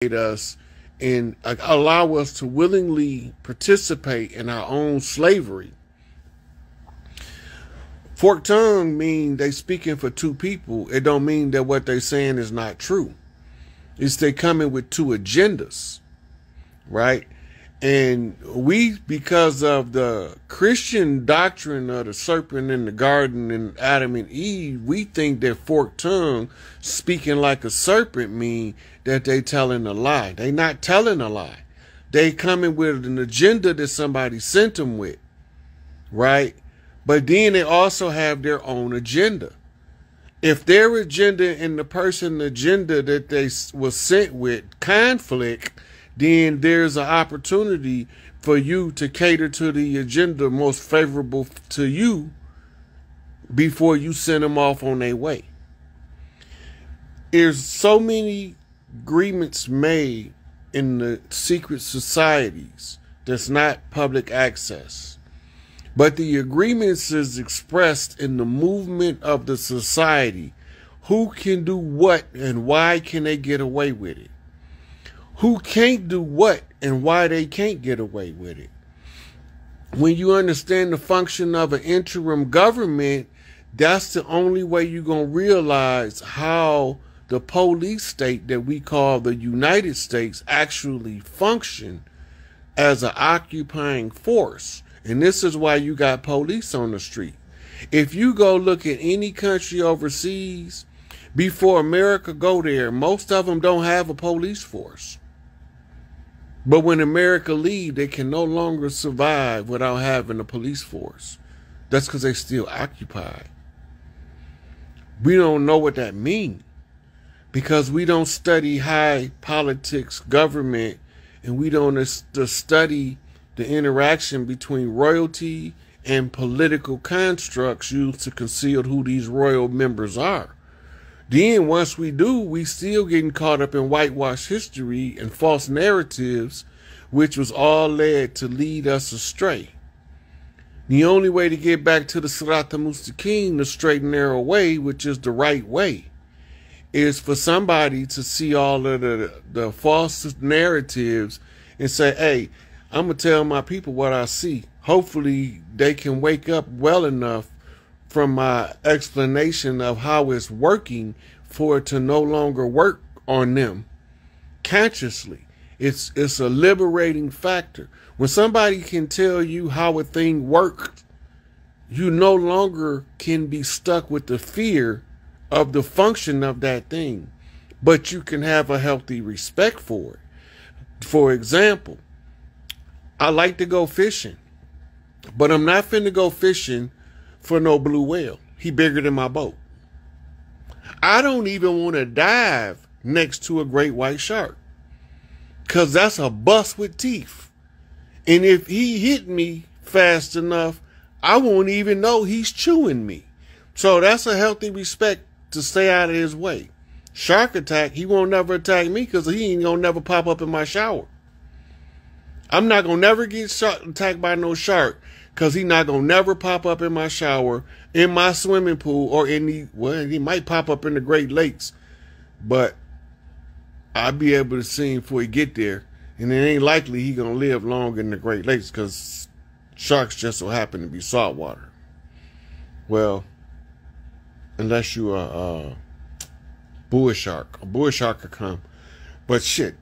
us and allow us to willingly participate in our own slavery. Forked tongue mean they speaking for two people. It don't mean that what they saying is not true. It's they coming with two agendas, right? And we, because of the Christian doctrine of the serpent in the garden and Adam and Eve, we think that forked tongue, speaking like a serpent, mean that they telling a lie. They not telling a lie. They coming with an agenda that somebody sent them with, right? But then they also have their own agenda. If their agenda and the person's agenda that they was sent with conflict, then there's an opportunity for you to cater to the agenda most favorable to you before you send them off on their way. There's so many agreements made in the secret societies that's not public access. But the agreements is expressed in the movement of the society. Who can do what and why can they get away with it? Who can't do what and why they can't get away with it? When you understand the function of an interim government, that's the only way you're going to realize how the police state that we call the United States actually function as an occupying force. And this is why you got police on the street. If you go look at any country overseas, before America go there, most of them don't have a police force. But when America leave, they can no longer survive without having a police force. That's because they still occupy. We don't know what that means because we don't study high politics, government, and we don't study the interaction between royalty and political constructs used to conceal who these royal members are. Then once we do, we still getting caught up in whitewash history and false narratives, which was all led to lead us astray. The only way to get back to the Sirat al-Mustaqim, the straight and narrow way, which is the right way, is for somebody to see all of the false narratives and say, hey, I'm going to tell my people what I see. Hopefully they can wake up well enough from my explanation of how it's working for it to no longer work on them consciously. It's a liberating factor. When somebody can tell you how a thing works, you no longer can be stuck with the fear of the function of that thing, but you can have a healthy respect for it. For example, I like to go fishing, but I'm not finna go fishing for no blue whale. He bigger than my boat. I don't even want to dive next to a great white shark because that's a bust with teeth. And if he hit me fast enough, I won't even know he's chewing me. So that's a healthy respect to stay out of his way. Shark attack, he won't never attack me because he ain't gonna never pop up in my shower. I'm not going to never get attacked by no shark because he's not going to never pop up in my shower, in my swimming pool, or well, he might pop up in the Great Lakes, but I'll be able to see him before he get there. And it ain't likely he going to live long in the Great Lakes because sharks just so happen to be saltwater. Well, unless you are a bull shark. A bull shark could come. But shit,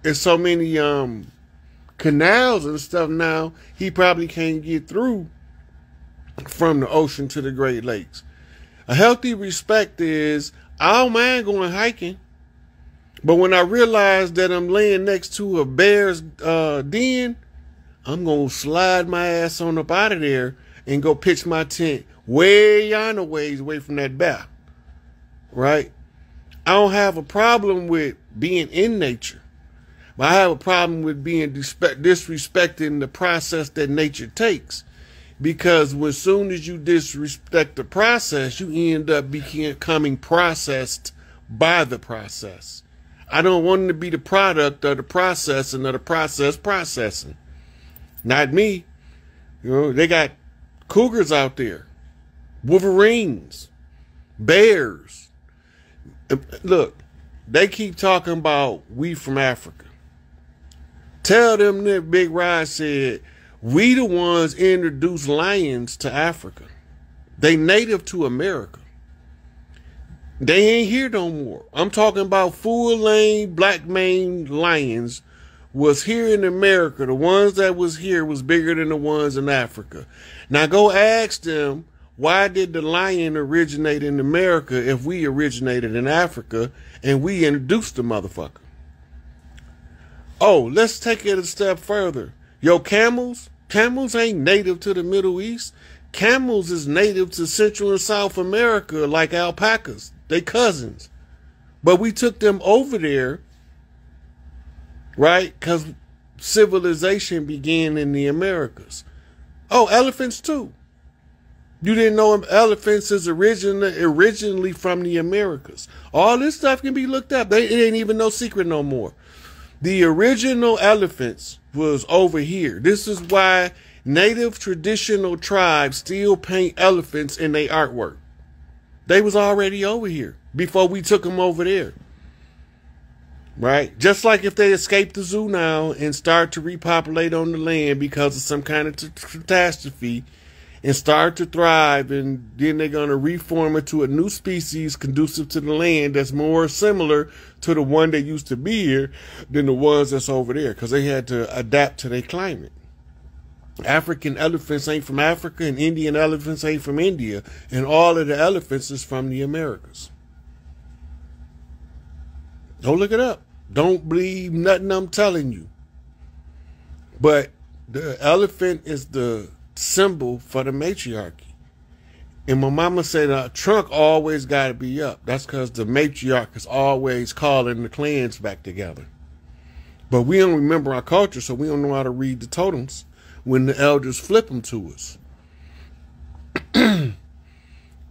it's so many canals and stuff now, he probably can't get through from the ocean to the Great Lakes. A healthy respect is, I don't mind going hiking, but when I realize that I'm laying next to a bear's den, I'm going to slide my ass on up out of there and go pitch my tent way yonder ways away from that bear, right? I don't have a problem with being in nature. But I have a problem with being disrespecting the process that nature takes. Because as soon as you disrespect the process, you end up becoming processed by the process. I don't want to be the product of the processing of the process processing. Not me. You know, they got cougars out there, wolverines, bears. Look, They keep talking about we from Africa. Tell them that Big Rod said, we the ones introduced lions to Africa. They native to America. They ain't here no more. I'm talking about full-lane black-maned lions was here in America. The ones that was here was bigger than the ones in Africa. Now go ask them, why did the lion originate in America if we originated in Africa and we introduced the motherfucker? Oh, let's take it a step further. Yo, camels ain't native to the Middle East. Camels is native to Central and South America like alpacas. They cousins. But we took them over there, right? Because civilization began in the Americas. Oh, elephants too. You didn't know elephants is originally from the Americas. All this stuff can be looked up. It ain't even no secret no more. The original elephants was over here. This is why native traditional tribes still paint elephants in their artwork. They was already over here before we took them over there. Right? Just like if they escape the zoo now and start to repopulate on the land because of some kind of catastrophe and start to thrive, and then they're going to reform into a new species conducive to the land that's more similar to the one that used to be here than the ones that's over there, because they had to adapt to their climate. African elephants ain't from Africa, and Indian elephants ain't from India, and all of the elephants is from the Americas. Don't look it up. Don't believe nothing I'm telling you. But the elephant is the symbol for the matriarchy. And my mama said the trunk always got to be up. That's because the matriarch is always calling the clans back together. But we don't remember our culture, so we don't know how to read the totems when the elders flip them to us.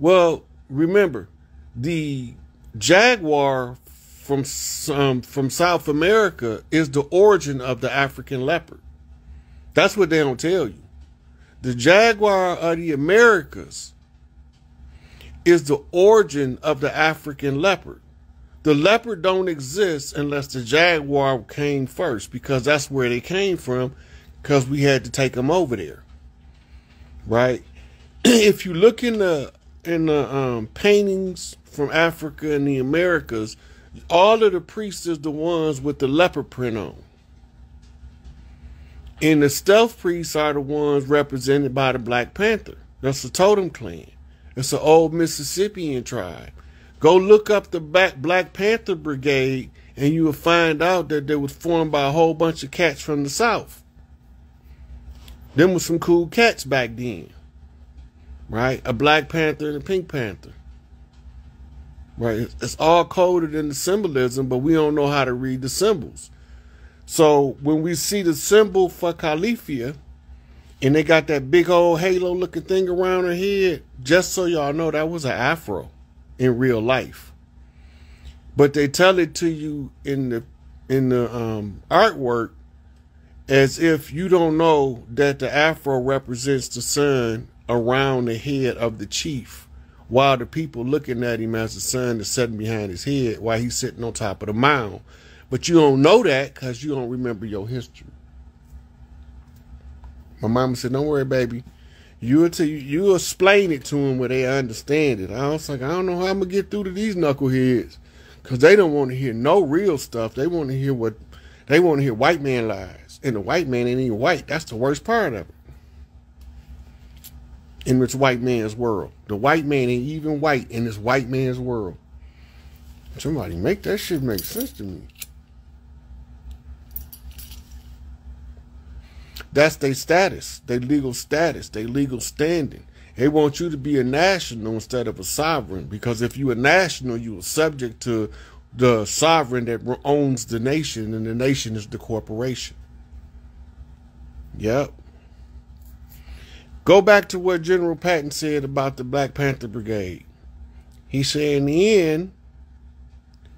Well, remember, the jaguar from South America is the origin of the African leopard. That's what they don't tell you. The jaguar of the Americas is the origin of the African leopard. The leopard don't exist unless the jaguar came first, because that's where they came from, because we had to take them over there. Right? If you look in the paintings from Africa and the Americas, all of the priests is the ones with the leopard print on. And the stealth priests are the ones represented by the Black Panther. That's the Totem Clan. It's an old Mississippian tribe. Go look up the Black Panther Brigade and you will find out that they was formed by a whole bunch of cats from the South. Them was some cool cats back then. Right? A Black Panther and a Pink Panther. Right? It's all coded in the symbolism, but we don't know how to read the symbols. So when we see the symbol for Califia, and they got that big old halo looking thing around her head, just so y'all know, that was an afro in real life. But they tell it to you in the artwork as if you don't know that the afro represents the sun around the head of the chief, while the people looking at him as the sun is sitting behind his head while he's sitting on top of the mound. But you don't know that because you don't remember your history. My mama said, don't worry, baby. You explain it to them where they understand it. I was like, I don't know how I'm going to get through to these knuckleheads, because they don't want to hear no real stuff. They want to hear white man lies. And the white man ain't even white. That's the worst part of it. In this white man's world. The white man ain't even white in this white man's world. Somebody make that shit make sense to me. That's their status, their legal status, their legal standing. They want you to be a national instead of a sovereign, because if you're a national, you are subject to the sovereign that owns the nation, and the nation is the corporation. Yep. Go back to what General Patton said about the Black Panther Brigade. He said in the end,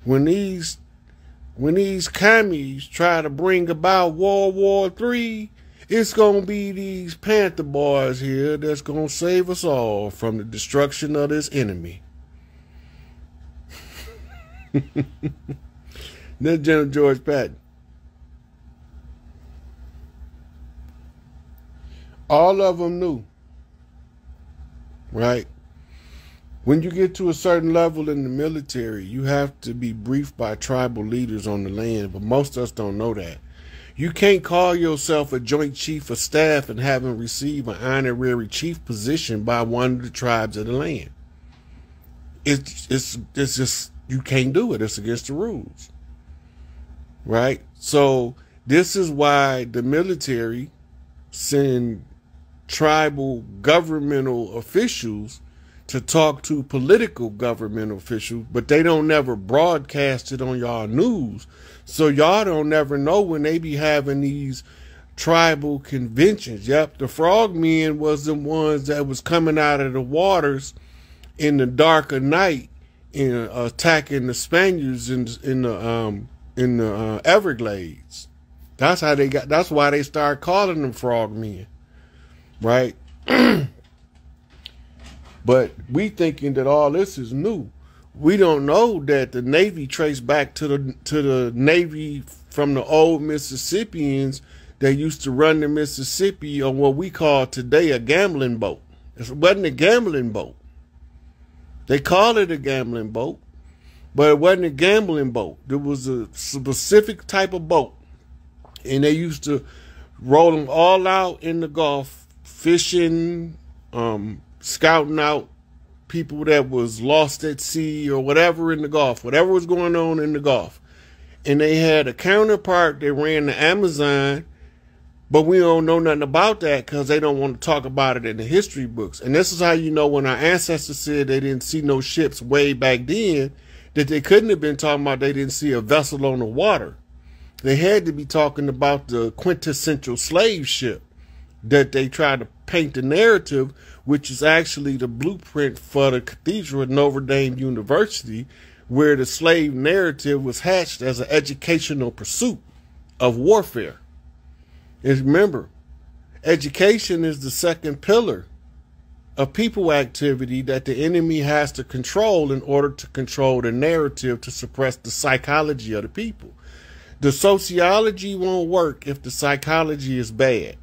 when these commies try to bring about World War III, it's going to be these Panther boys here that's going to save us all from the destruction of this enemy. That's General George Patton. All of them knew, right? When you get to a certain level in the military, you have to be briefed by tribal leaders on the land, but most of us don't know that. You can't call yourself a Joint Chief of Staff and haven't received an honorary chief position by one of the tribes of the land. It's just, you can't do it. It's against the rules, right? So this is why the military send tribal governmental officials to talk to political governmental officials, but they don't never broadcast it on y'all news. So y'all don't never know when they be having these tribal conventions. Yep, the frogmen was the ones that was coming out of the waters in the dark of night and attacking the Spaniards in the Everglades. That's how they got. That's why they started calling them frogmen, right? But we thinking that all this is new. We don't know that the Navy traced back to the Navy from the old Mississippians that used to run the Mississippi on what we call today a gambling boat. It wasn't a gambling boat. They call it a gambling boat, but it wasn't a gambling boat. There was a specific type of boat, and they used to roll them all out in the Gulf, fishing, scouting out people that was lost at sea or whatever in the Gulf, whatever was going on in the Gulf. And they had a counterpart that ran the Amazon, but we don't know nothing about that because they don't want to talk about it in the history books. And this is how you know when our ancestors said they didn't see no ships way back then, that they couldn't have been talking about they didn't see a vessel on the water. They had to be talking about the quintessential slave ship that they tried to paint the narrative, which is actually the blueprint for the Cathedral at Notre Dame University, where the slave narrative was hatched as an educational pursuit of warfare. And remember, education is the second pillar of people activity that the enemy has to control in order to control the narrative to suppress the psychology of the people. The sociology won't work if the psychology is bad.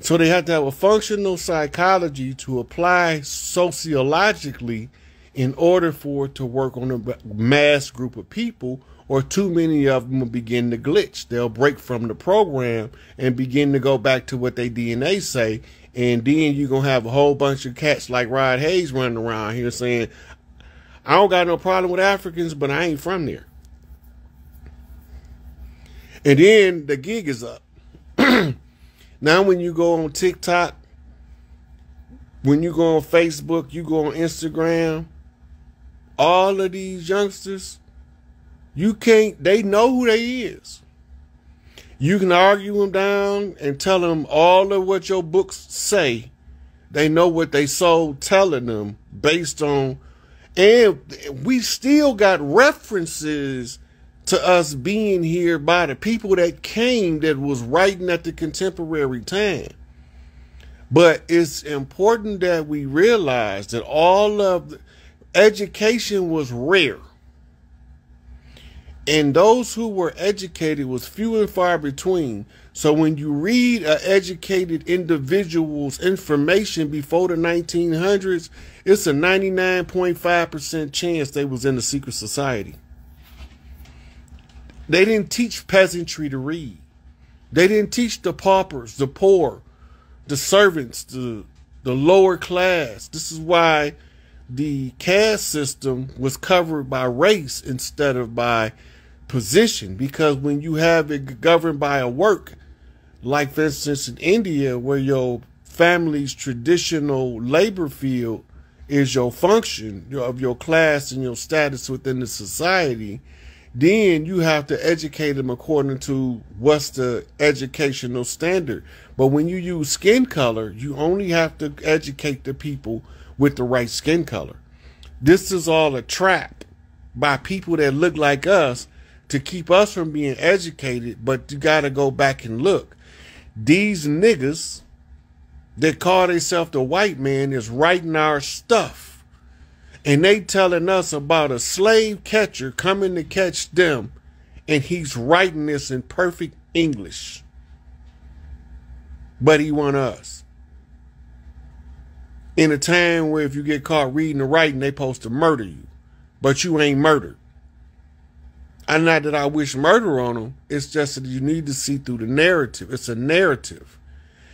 So they have to have a functional psychology to apply sociologically in order for it to work on a mass group of people, or too many of them will begin to glitch. They'll break from the program and begin to go back to what their DNA say. And then you're going to have a whole bunch of cats like Rod Hayes running around here saying, I don't got no problem with Africans, but I ain't from there. And then the gig is up. Now when you go on TikTok, when you go on Facebook, you go on Instagram, all of these youngsters, they know who they is. You can argue them down and tell them all of what your books say. They know what they sold telling them based on, and we still got references to us being here by the people that came that was writing at the contemporary time. But it's important that we realize that all of the education was rare. And those who were educated was few and far between. So when you read an educated individual's information before the 1900s, it's a 99.5% chance they was in a secret society. They didn't teach peasantry to read. They didn't teach the paupers, the poor, the servants, the lower class. This is why the caste system was covered by race instead of by position. Because when you have it governed by a work, like for instance in India, where your family's traditional labor field is your function of your class and your status within the society, then you have to educate them according to what's the educational standard. But when you use skin color, you only have to educate the people with the right skin color. This is all a trap by people that look like us to keep us from being educated. But you got to go back and look. These niggas that call themselves the white man is writing our stuff. And they telling us about a slave catcher coming to catch them and he's writing this in perfect English. But he want us. In a time where if you get caught reading or writing, they supposed to murder you. But you ain't murdered. And not that I wish murder on them. It's just that you need to see through the narrative. It's a narrative.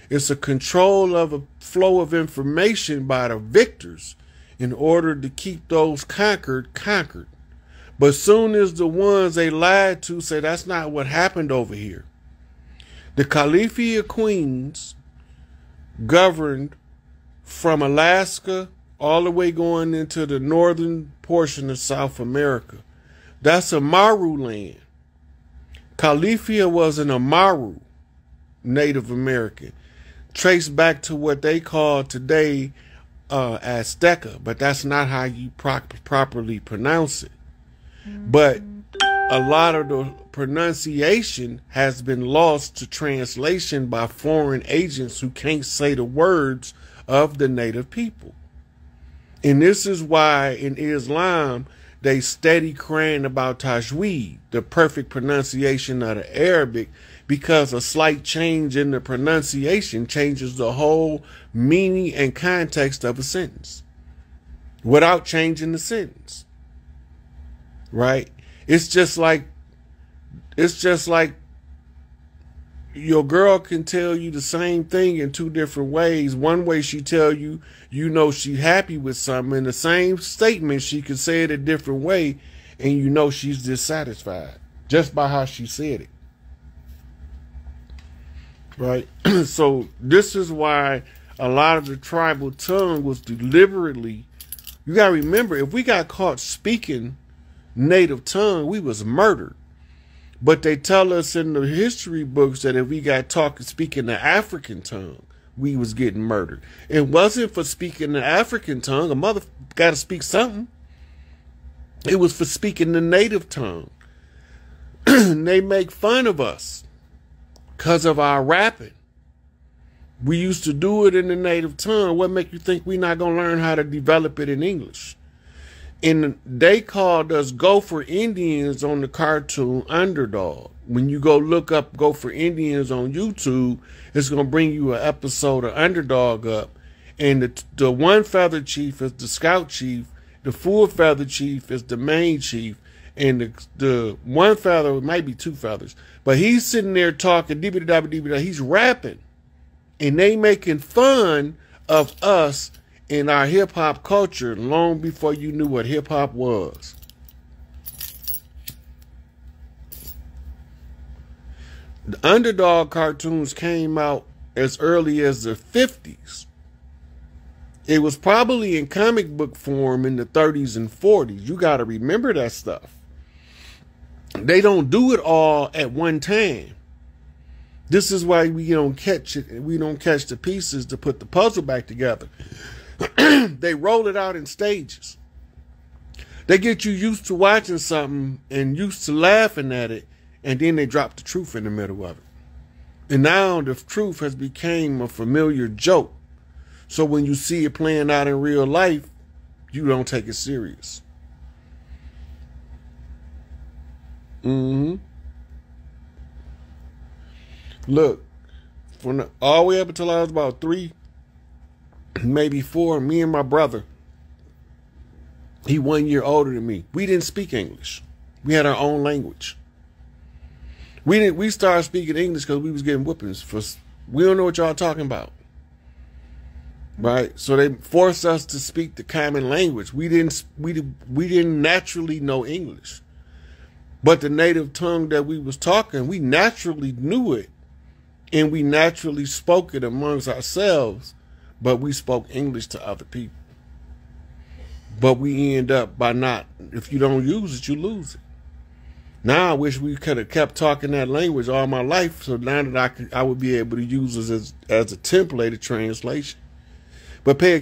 It's a control of a flow of information by the victors in order to keep those conquered. But soon as the ones they lied to say that's not what happened over here. The Caliph of Queens governed from Alaska all the way going into the northern portion of South America. That's a Maru land. Califia was an Amaru Native American, traced back to what they call today Azteca, but that's not how you properly pronounce it. But a lot of the pronunciation has been lost to translation by foreign agents who can't say the words of the native people. And this is why in Islam they steady crying about tajweed, the perfect pronunciation of the Arabic, because a slight change in the pronunciation changes the whole meaning and context of a sentence without changing the sentence. Right? It's just like your girl can tell you the same thing in two different ways. One way she tell you, you know she happy with something. In the same statement, she could say it a different way, and you know she's dissatisfied just by how she said it. Right? So this is why a lot of the tribal tongue was deliberately, you got to remember, if we got caught speaking native tongue, we was murdered. But they tell us in the history books that if we got speaking the African tongue, we was getting murdered. It wasn't for speaking the African tongue. A mother got to speak something. It was for speaking the native tongue. They make fun of us because of our rapping. We used to do it in the native tongue. What make you think we're not going to learn how to develop it in English? And they called us Gopher Indians on the cartoon Underdog. When you go look up Gopher Indians on YouTube, it's going to bring you an episode of Underdog up. And the one feather chief is the scout chief. The full feather chief is the main chief. And the one feather, it might be two feathers. But he's sitting there talking, he's rapping. And they making fun of us in our hip-hop culture long before you knew what hip-hop was. The Underdog cartoons came out as early as the 50s. It was probably in comic book form in the 30s and 40s. You got to remember that stuff. They don't do it all at one time. This is why we don't catch it. We don't catch the pieces to put the puzzle back together. They roll it out in stages. They get you used to watching something and used to laughing at it, and then they drop the truth in the middle of it. And now the truth has become a familiar joke. So when you see it playing out in real life, you don't take it serious. Look, from all the way up until I was about 3, maybe 4, me and my brother, he 1 year older than me, we didn't speak English. We had our own language. We started speaking English because we was getting whoopings for, we don't know what y'all talking about. Right? So they forced us to speak the common language. We didn't naturally know English. But the native tongue that we was talking, we naturally knew it. And we naturally spoke it amongst ourselves. But we spoke English to other people. But we end up by not, if you don't use it, you lose it. Now I wish we could have kept talking that language all my life, so now that I would be able to use it as a template of translation. But pay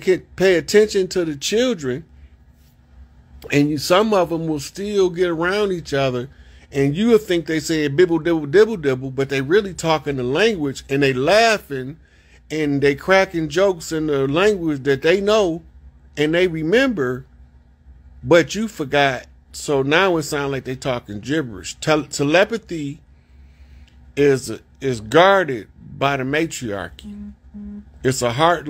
attention to the children, and some of them will still get around each other, and you'll think they say bibble dibble dibble dibble, but they really talking the language, and they laughing, and they cracking jokes in the language that they know and they remember, but you forgot So now it sounds like they talking gibberish. Telepathy is guarded by the matriarchy. It's a heart